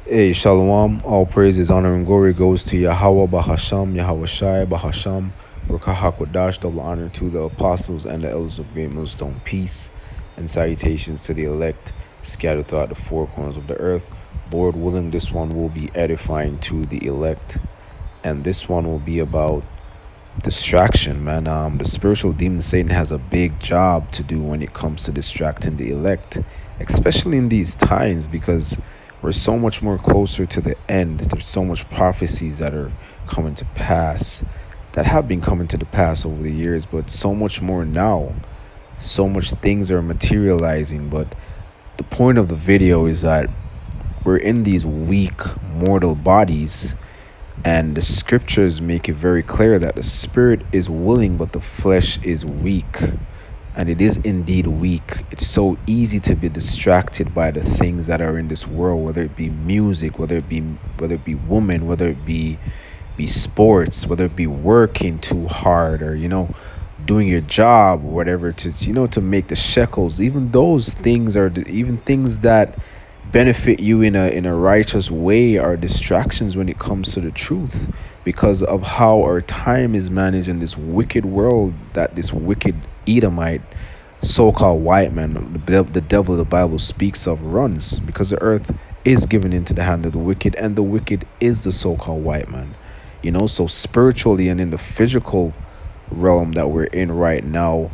Hey, Shalom. All praises, honor, and glory goes to Yahweh Bahasham, Yahweh Shai Bahasham, Rakahakwadash, double honor to the apostles and the elders of Great Millstone. Peace and salutations to the elect scattered throughout the four corners of the earth. Lord willing, this one will be edifying to the elect, and this one will be about distraction, man. The spiritual demon Satan has a big job to do when it comes to distracting the elect, especially in these times because we're so much more closer to the end. There's so much prophecies that are coming to pass, that have been coming to the pass over the years, but so much more now. So much things are materializing. But the point of the video is that we're in these weak mortal bodies, and the scriptures make it very clear that the spirit is willing, but the flesh is weak. And it is indeed weak. It's so easy to be distracted by the things that are in this world, whether it be music, whether it be women, whether it be sports, whether it be working too hard, or doing your job or whatever, to make the shekels. Even those things are even things that benefit you in a righteous way are distractions when it comes to the truth, because of how our time is managed in this wicked world that this wicked Edomite so-called white man, the devil the Bible speaks of, runs, because the earth is given into the hand of the wicked, and the wicked is the so-called white man. So spiritually and in the physical realm that we're in right now,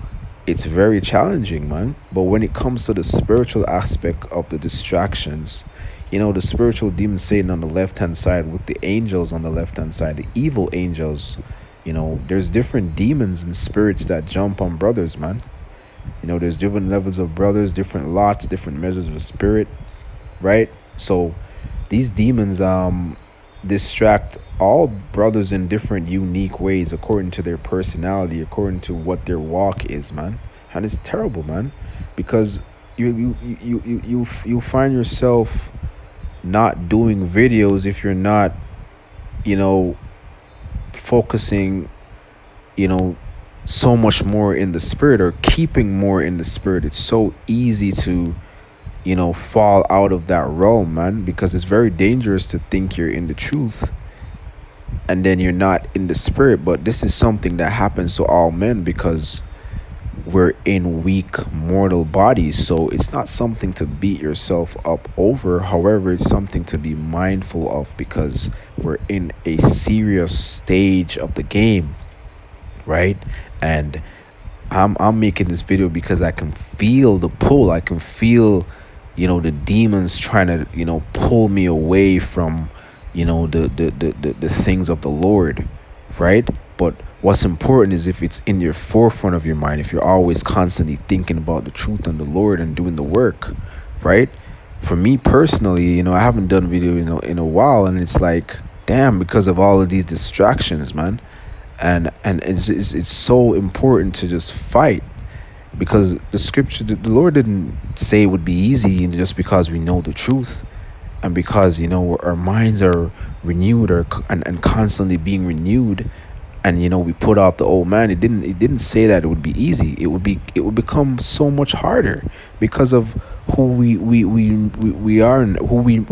it's very challenging, man. But when it comes to the spiritual aspect of the distractions, the spiritual demon Satan on the left hand side with the angels on the left hand side, the evil angels, there's different demons and spirits that jump on brothers, man. There's different levels of brothers, different lots, different measures of the spirit, right? So these demons distract all brothers in different unique ways according to their personality, according to what their walk is, man. And it's terrible, man, because you find yourself not doing videos if you're not, you know, focusing, you know, so much more in the spirit, or keeping more in the spirit. It's so easy to, fall out of that realm, man, because it's very dangerous to think you're in the truth and then you're not in the spirit. But this is something that happens to all men because we're in weak mortal bodies. So it's not something to beat yourself up over. However, it's something to be mindful of, because we're in a serious stage of the game, right? And I'm making this video because I can feel the pull. I can feel, the demons trying to, pull me away from, the things of the Lord, right? But what's important is if it's in your forefront of your mind, if you're always constantly thinking about the truth and the Lord and doing the work, right? For me personally, I haven't done video in a while, and it's like, damn, because of all of these distractions, man. And it's so important to just fight, because the scripture, the Lord didn't say it would be easy, just because we know the truth, and because our minds are renewed, and constantly being renewed, and we put off the old man. It didn't say that it would be easy. It would become so much harder because of who we are, and who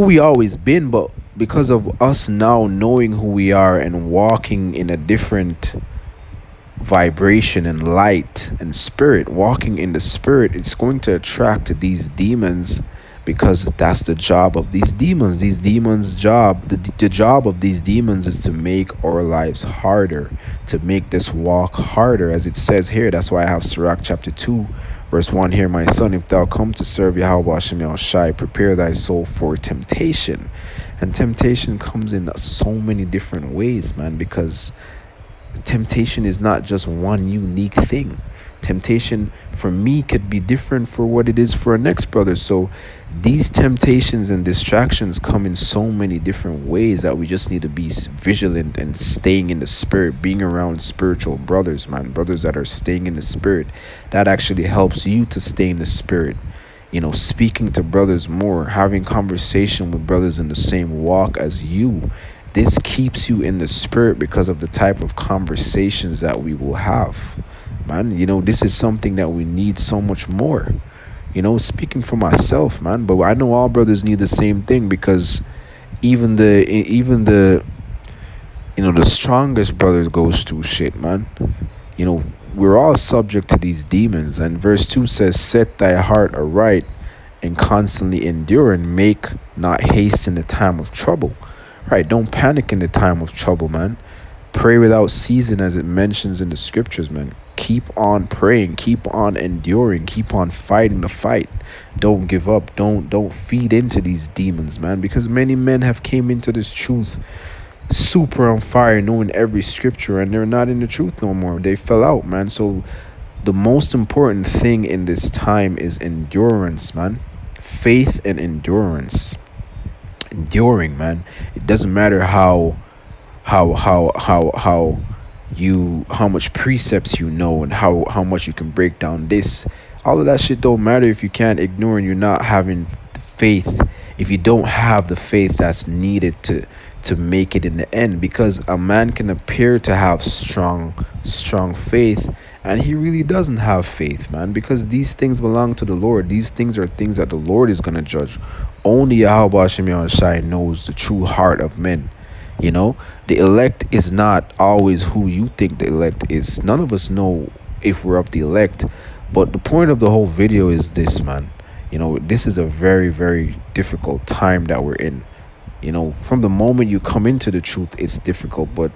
we always been. But because of us now knowing who we are and walking in a different vibration and light and spirit, walking in the spirit, it's going to attract these demons, because that's the job of these demons. These demons' job, the job of these demons is to make our lives harder, to make this walk harder, as it says here. That's why I have Sirach chapter 2, verse 1 here. My son, if thou come to serve Yahweh Hashem El Shai, prepare thy soul for temptation. And temptation comes in so many different ways, man, because temptation is not just one unique thing. Temptation for me could be different for what it is for a next brother. So these temptations and distractions come in so many different ways that we just need to be vigilant and staying in the spirit, being around spiritual brothers, man, brothers that are staying in the spirit. That actually helps you to stay in the spirit. Speaking to brothers more, having conversation with brothers in the same walk as you. This keeps you in the spirit because of the type of conversations that we will have, man. This is something that we need so much more. Speaking for myself, man, but I know all brothers need the same thing, because even the the strongest brothers goes through shit, man. you know we're all subject to these demons, and verse 2 says, set thy heart aright and constantly endure, and make not haste in the time of trouble. Right? Don't panic in the time of trouble, man. Pray without ceasing, as it mentions in the scriptures, man. Keep on praying, keep on enduring, keep on fighting the fight. Don't give up. Don't feed into these demons, man, because many men have came into this truth super on fire, knowing every scripture, and they're not in the truth no more. They fell out, man. So the most important thing in this time is endurance, man. Faith and endurance. Enduring, man. It doesn't matter how much precepts and how much you can break down this. All of that shit don't matter if you can't ignore and you're not having faith. If you don't have the faith that's needed to make it in the end, because a man can appear to have strong faith, and he really doesn't have faith, man, because these things belong to the Lord. These things are things that the Lord is going to judge. Only Yahweh Shem Shai knows the true heart of men. The elect is not always who you think the elect is. None of us know if we're of the elect. But the point of the whole video is this, man. This is a very, very difficult time that we're in. From the moment you come into the truth, it's difficult, but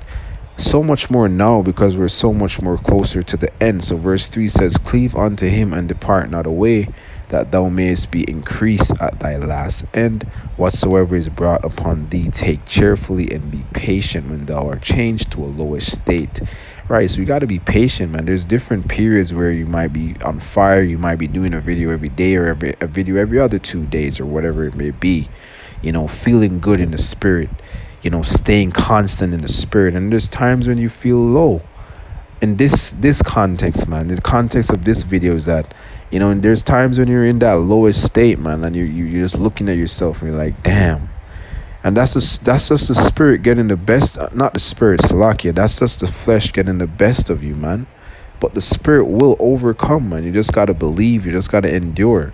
so much more now, because we're so much more closer to the end. So verse 3 says, cleave unto him and depart not away, that thou mayest be increased at thy last end. Whatsoever is brought upon thee, take cheerfully, and be patient when thou art changed to a lower state. Right? So you got to be patient, man. There's different periods where you might be on fire. You might be doing a video every day, or a video every other 2 days, or whatever it may be. Feeling good in the spirit, staying constant in the spirit. And there's times when you feel low. In this context, man, the context of this video is that, and there's times when you're in that lowest state, man, and you're just looking at yourself and you're like, damn. And that's just the spirit getting the best, not the spirit, Salakia. That's just the flesh getting the best of you, man. But the spirit will overcome, man. You just got to believe. You just got to endure.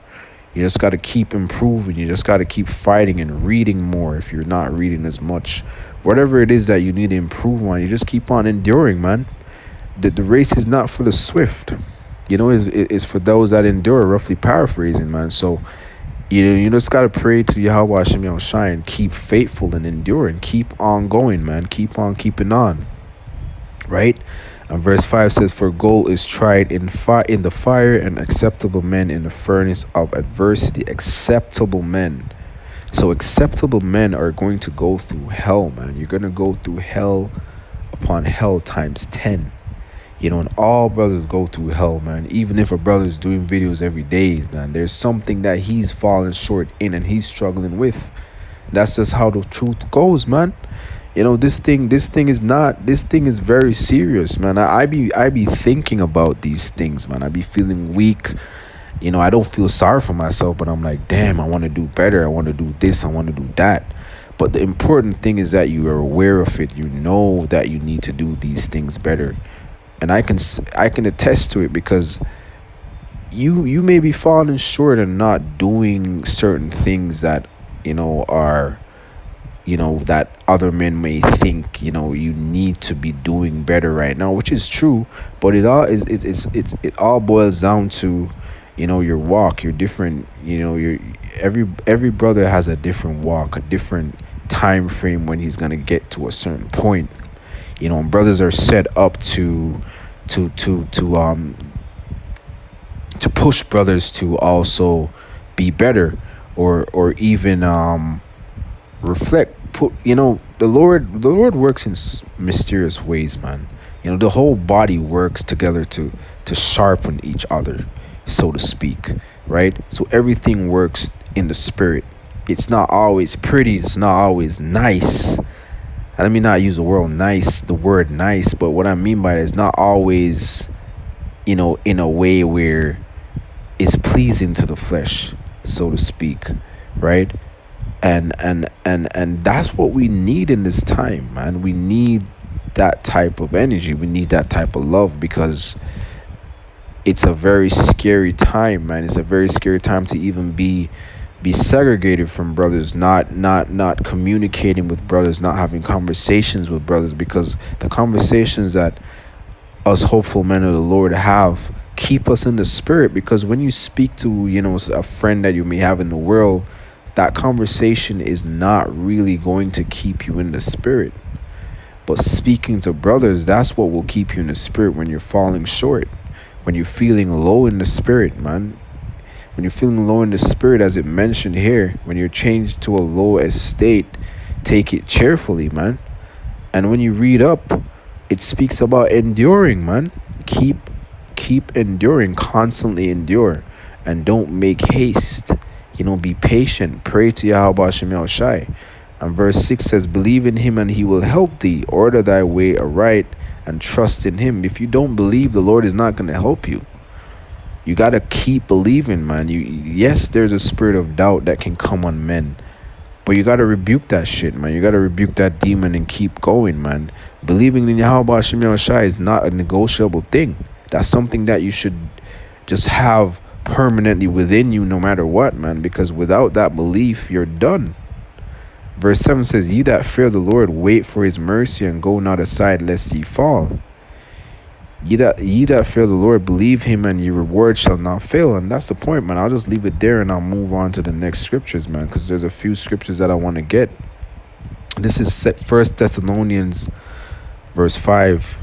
You just got to keep improving. You just got to keep fighting and reading more if you're not reading as much. Whatever it is that you need to improve on, you just keep on enduring, man. The race is not for the swift. It's for those that endure, roughly paraphrasing, man. So, you just got to pray to Yahweh Hashem Shai and keep faithful and endure and keep on going, man. Keep on keeping on. Right? And verse 5 says, for gold is tried in the fire, and acceptable men in the furnace of adversity. Acceptable men. So acceptable men are going to go through hell, man. You're going to go through hell upon hell times 10. And all brothers go through hell, man. Even if a brother's doing videos every day, man, there's something that he's falling short in and he's struggling with. That's just how the truth goes, man. This thing is very serious, man. I be thinking about these things, man. I be feeling weak. I don't feel sorry for myself, but I'm like, damn, I want to do better. I want to do this. I want to do that. But the important thing is that you are aware of it. You know that you need to do these things better. And I can attest to it, because you may be falling short and not doing certain things that are that other men may think you need to be doing better right now, which is true. But it all boils down to your walk. You're different. Every brother has a different walk, a different time frame when he's gonna get to a certain point. And brothers are set up to push brothers to also be better, or even reflect. The Lord works in mysterious ways, man. The whole body works together to sharpen each other, so to speak, right? So everything works in the spirit. It's not always pretty. It's not always nice. Let me not use the word nice, but what I mean by it is not always, in a way where it's pleasing to the flesh, so to speak, right? And that's what we need in this time, man. We need that type of energy. We need that type of love, because it's a very scary time, man. It's a very scary time to even be segregated from brothers, not communicating with brothers, not having conversations with brothers, because the conversations that us hopeful men of the Lord have keep us in the spirit. Because when you speak to, a friend that you may have in the world, that conversation is not really going to keep you in the spirit. But speaking to brothers, that's what will keep you in the spirit when you're falling short, when you're feeling low in the spirit, man. When you're feeling low in the spirit, as it mentioned here, when you're changed to a low estate, take it cheerfully, man. And when you read up, it speaks about enduring, man. Keep enduring, constantly endure, and don't make haste. Be patient. Pray to Yahweh Shem Shai. And verse 6 says, believe in him and he will help thee. Order thy way aright and trust in him. If you don't believe, the Lord is not going to help you. You got to keep believing, man. Yes, there's a spirit of doubt that can come on men, but you got to rebuke that shit, man. You got to rebuke that demon and keep going, man. Believing in Yahweh Shem Shai is not a negotiable thing. That's something that you should just have permanently within you no matter what, man. Because without that belief, you're done. Verse 7 says, ye that fear the Lord, wait for his mercy and go not aside lest ye fall. Ye that fear the Lord, believe him and your reward shall not fail. And that's the point, man. I'll just leave it there and I'll move on to the next scriptures, man, because there's a few scriptures that I want to get. This is 1 Thessalonians verse 5,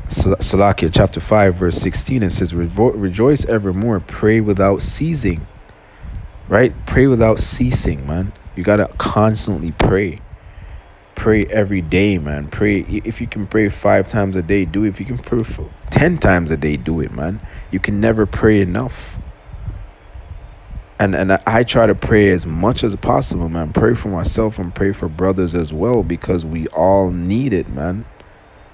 Salakia chapter 5 verse 16. It says, rejoice evermore, pray without ceasing. Right? Pray without ceasing, man. You got to constantly pray. Pray every day, man. Pray. If you can pray 5 times a day, do it. If you can pray 10 times a day, do it, man. You can never pray enough. And I try to pray as much as possible, man. Pray for myself and pray for brothers as well, because we all need it, man.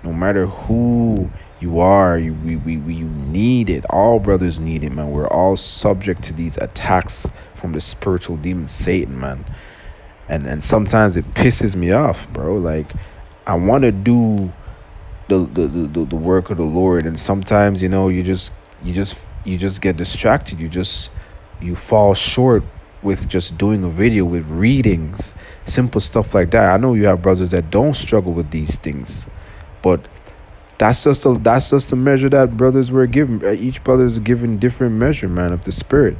No matter who you are, you need it. All brothers need it, man. We're all subject to these attacks from the spiritual demon Satan, man. And sometimes it pisses me off, bro. Like, I want to do the work of the Lord, and sometimes, you just get distracted. You fall short with just doing a video, with readings, simple stuff like that. I know you have brothers that don't struggle with these things, but that's just the measure that brothers were given. Each brother is given different measure, man, of the spirit,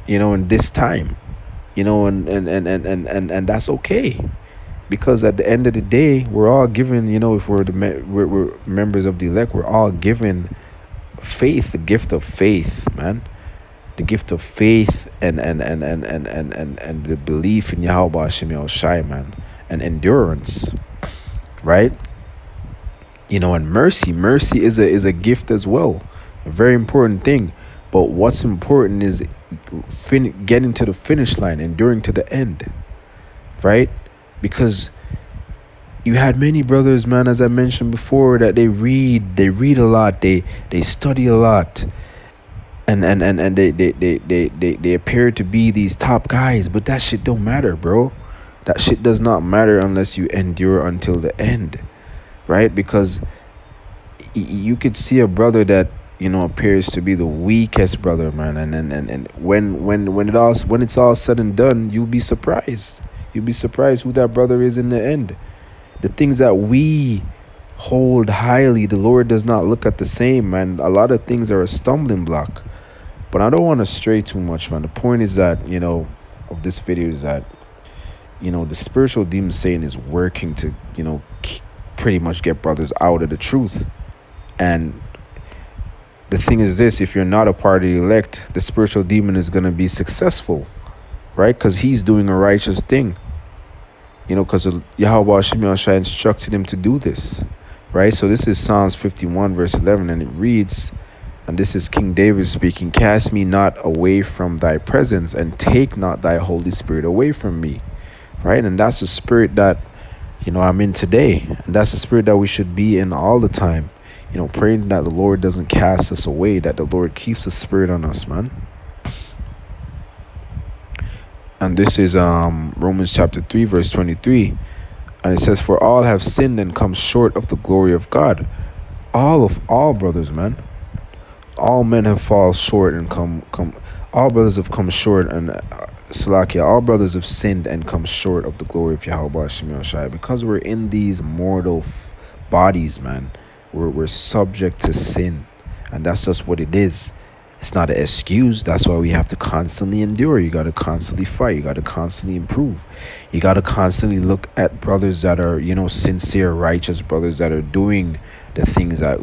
in this time. And that's okay, because at the end of the day, we're all given, if we're members of the elect, we're all given faith, the gift of faith, man, the gift of faith and the belief in Yahweh Shem Shai, man, and endurance, right? And mercy is a gift as well, a very important thing. But what's important is getting to the finish line, enduring to the end, right? Because you had many brothers, man, as I mentioned before, that they read a lot, they study a lot, and they appear to be these top guys, but that shit don't matter, bro. That shit does not matter unless you endure until the end, right? Because you could see a brother that appears to be the weakest brother, man, and when it's all said and done, you'll be surprised who that brother is in the end. The things that we hold highly, the Lord does not look at the same, man. A lot of things are a stumbling block, but I don't want to stray too much, man. The point is that of this video is that the spiritual demon Satan is working to pretty much get brothers out of the truth. And the thing is this: if you're not a part of the elect, the spiritual demon is going to be successful, right? Because he's doing a righteous thing, because Yahweh Shem Shai instructed him to do this, right? So this is Psalms 51 verse 11, and it reads, and this is King David speaking, cast me not away from thy presence, and take not thy Holy Spirit away from me, right? And that's the spirit that I'm in today, and that's the spirit that we should be in all the time. Praying that the Lord doesn't cast us away, that the Lord keeps the spirit on us, man. And this is Romans chapter 3 verse 23, and it says, for all have sinned and come short of the glory of God. All brothers, man, All men have fallen short and come. All brothers have come short and Salakia. All brothers have sinned and come short of the glory of Yahweh Shemi Shai. Because we're in these mortal bodies, man. We're subject to sin, and that's just what it is. It's not an excuse. That's why we have to constantly endure. You got to constantly fight. You got to constantly improve. You got to constantly look at brothers that are, sincere, righteous brothers that are doing the things that,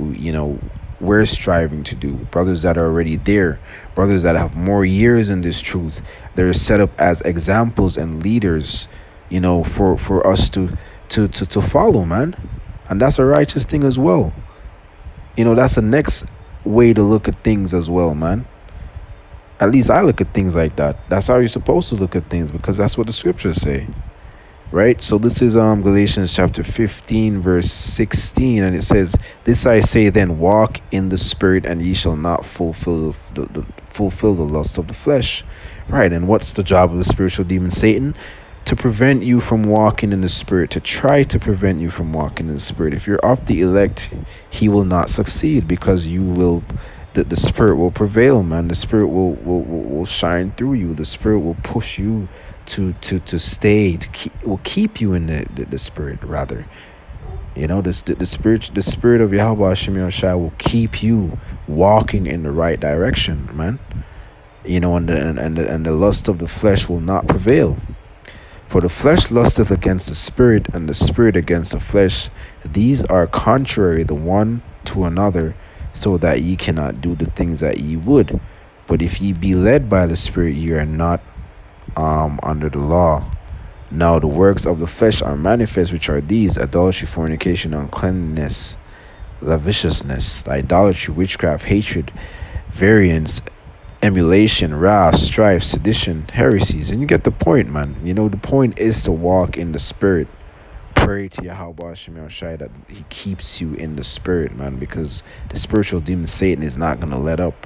we're striving to do. Brothers that are already there. Brothers that have more years in this truth. They're set up as examples and leaders, for us to follow, man. And that's a righteous thing as well. That's the next way to look at things as well, man. At least I look at things like that. That's how you're supposed to look at things, because that's what the scriptures say, right? So this is Galatians chapter 15 verse 16, and it says, "This I say then, walk in the spirit, and ye shall not fulfill the lust of the flesh." Right. And what's the job of the spiritual demon Satan? To prevent you from walking in the spirit, to try to prevent you from walking in the spirit. If you're of the elect, he will not succeed, because the spirit will prevail, man. The spirit will shine through you. The spirit will push you to stay, will keep you in the spirit, rather. The spirit of Yahweh Shemi Shai will keep you walking in the right direction, man. And the lust of the flesh will not prevail. For the flesh lusteth against the spirit, and the spirit against the flesh. These are contrary the one to another, so that ye cannot do the things that ye would. But if ye be led by the spirit, ye are not under the law. Now the works of the flesh are manifest, which are these: adultery, fornication, uncleanness, lasciviousness, idolatry, witchcraft, hatred, variance, emulation, wrath, strife, sedition, heresies. And you get the point, man. The point is to walk in the spirit. Pray to Yahweh Shemi Shai that he keeps you in the spirit, man, because the spiritual demon Satan is not going to let up.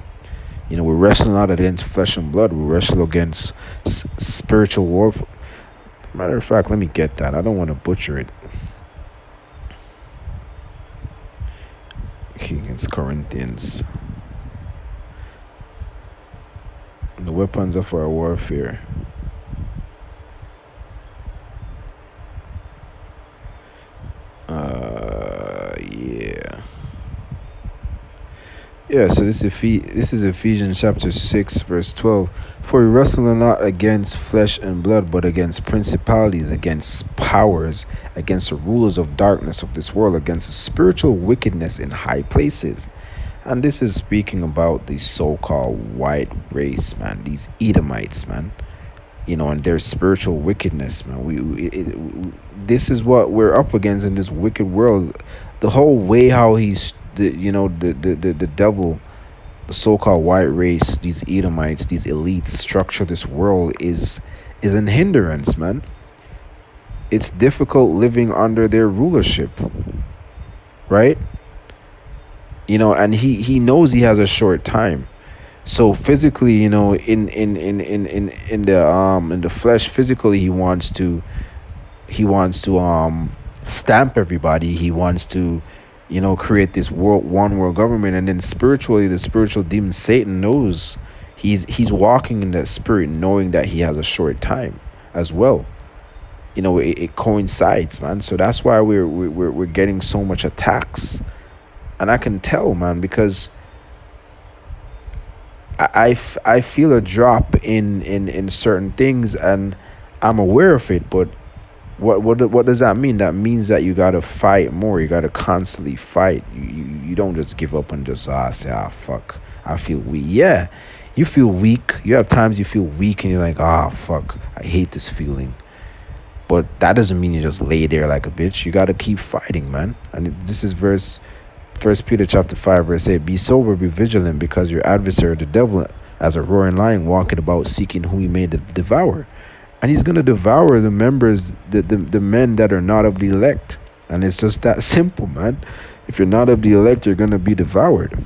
We're wrestling not against flesh and blood. We wrestle against spiritual war. Matter of fact, let me get that. I don't want to butcher it. Okay, against Corinthians. The weapons of our warfare. So this is Ephesians chapter 6 verse 12. For we wrestle not against flesh and blood, but against principalities, against powers, against the rulers of darkness of this world, against the spiritual wickedness in high places. And this is speaking about the so-called white race, man. These Edomites, man. And their spiritual wickedness, man. This is what we're up against in this wicked world. The whole way how the devil, the so-called white race, these Edomites, these elites structure this world is an hindrance, man. It's difficult living under their rulership, right? And he knows he has a short time. So physically, in the flesh, physically he wants to stamp everybody. He wants to create this one world government. And then spiritually, the spiritual demon Satan knows he's walking in that spirit, knowing that he has a short time as well. It coincides, man. So that's why we're getting so much attacks. And I can tell, man, because I feel a drop in certain things, and I'm aware of it. But what does that mean? That means that you gotta fight more. You gotta constantly fight. You don't just give up and just say, fuck, I feel weak. Yeah, you feel weak. You have times you feel weak and you're like, fuck, I hate this feeling. But that doesn't mean you just lay there like a bitch. You gotta keep fighting, man. And this is First Peter chapter 5 verse 8. Be sober, be vigilant, because your adversary the devil, as a roaring lion, walketh about seeking whom he may devour. And he's going to devour the members, the men that are not of the elect. And it's just that simple, man. If you're not of the elect, you're going to be devoured,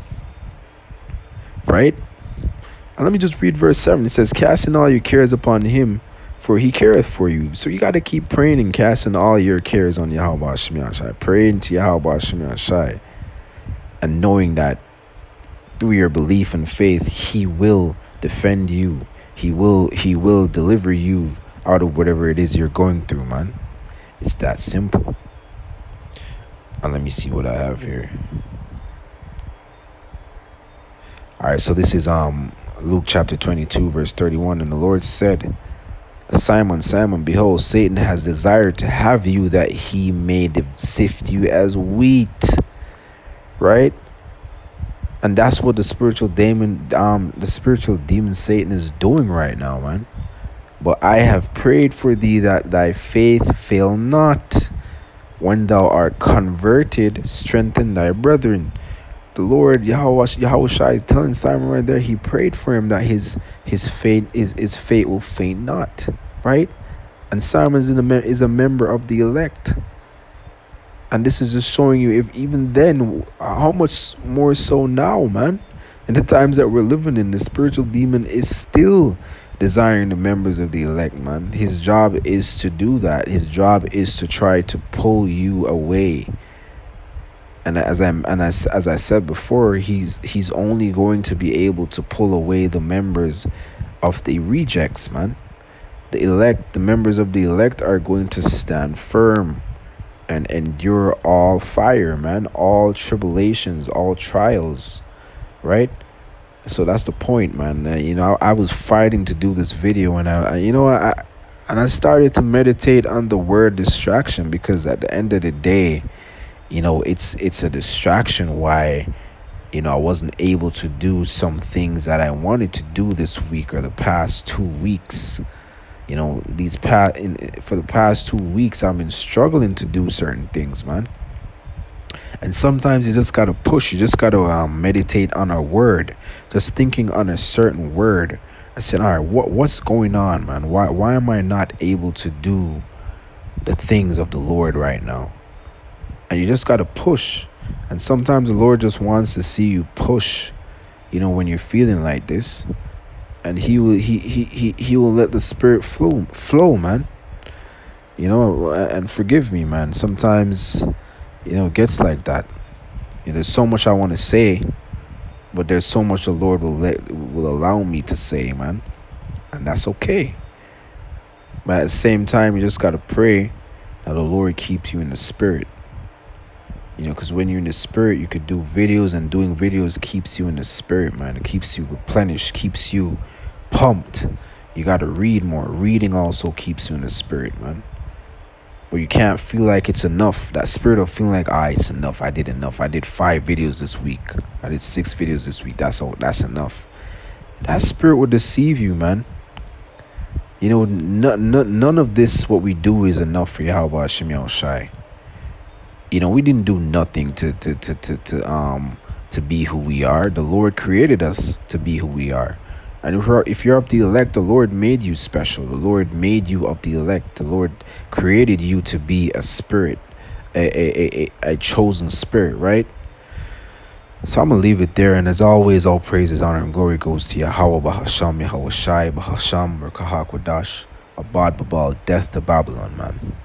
right? And let me just read verse 7. It says, casting all your cares upon him, for he careth for you. So you got to keep praying and casting all your cares on Yahweh Shemi Shai. Praying to Yahweh Shemi Shai, and knowing that through your belief and faith, he will defend you. He will deliver you out of whatever it is you're going through, man. It's that simple. And let me see what I have here. All right, so this is Luke chapter 22 verse 31, and the Lord said, Simon, Simon, behold, Satan has desired to have you that he may sift you as wheat, right? And that's what the spiritual demon Satan is doing right now, man. But I have prayed for thee that thy faith fail not. When thou art converted, strengthen thy brethren. The Lord Yahushua is telling Simon right there, he prayed for him that his fate will faint not, right? And Simon is a member of the elect. And this is just showing you, if even then, how much more so now, man. In the times that we're living in, the spiritual demon is still desiring the members of the elect, man. His job is to do that. His job is to try to pull you away. And as I said before, he's only going to be able to pull away the members of the rejects, man. The elect, the members of the elect are going to stand firm and endure all fire, man, all tribulations, all trials, right? So that's the point, man. I was fighting to do this video, and I started to meditate on the word distraction, because at the end of the day, it's a distraction why I wasn't able to do some things that I wanted to do this week or the past 2 weeks. For the past 2 weeks, I've been struggling to do certain things, man. And sometimes you just gotta push. You just gotta meditate on a word, just thinking on a certain word. I said, all right, what's going on, man? Why am I not able to do the things of the Lord right now? And you just gotta push. And sometimes the Lord just wants to see you push. When you're feeling like this. And he will let the spirit flow, man. And forgive me, man. Sometimes, it gets like that. There's so much I want to say, but there's so much the Lord will allow me to say, man. And that's okay. But at the same time, you just gotta pray that the Lord keeps you in the spirit. Because when you're in the spirit, you could do videos, and doing videos keeps you in the spirit, man. It keeps you replenished, keeps you pumped. You got to read more. Reading also keeps you in the spirit, man. But you can't feel like it's enough. That spirit of feeling like, it's enough. I did enough. I did 5 videos this week. I did 6 videos this week. That's all. That's enough. That spirit will deceive you, man. None of this, what we do, is enough for Yahweh Hashem Yahushai. We didn't do nothing to be who we are. The Lord created us to be who we are. And if you're of the elect, the Lord made you special. The Lord made you of the elect. The Lord created you to be a spirit, a chosen spirit, right? So I'm going to leave it there. And as always, all praises, honor, and glory goes to Yahweh Bahasham, Yahweh Shai, Bahasham, Merkah HaKodash, Abad Babal, death to Babylon, man.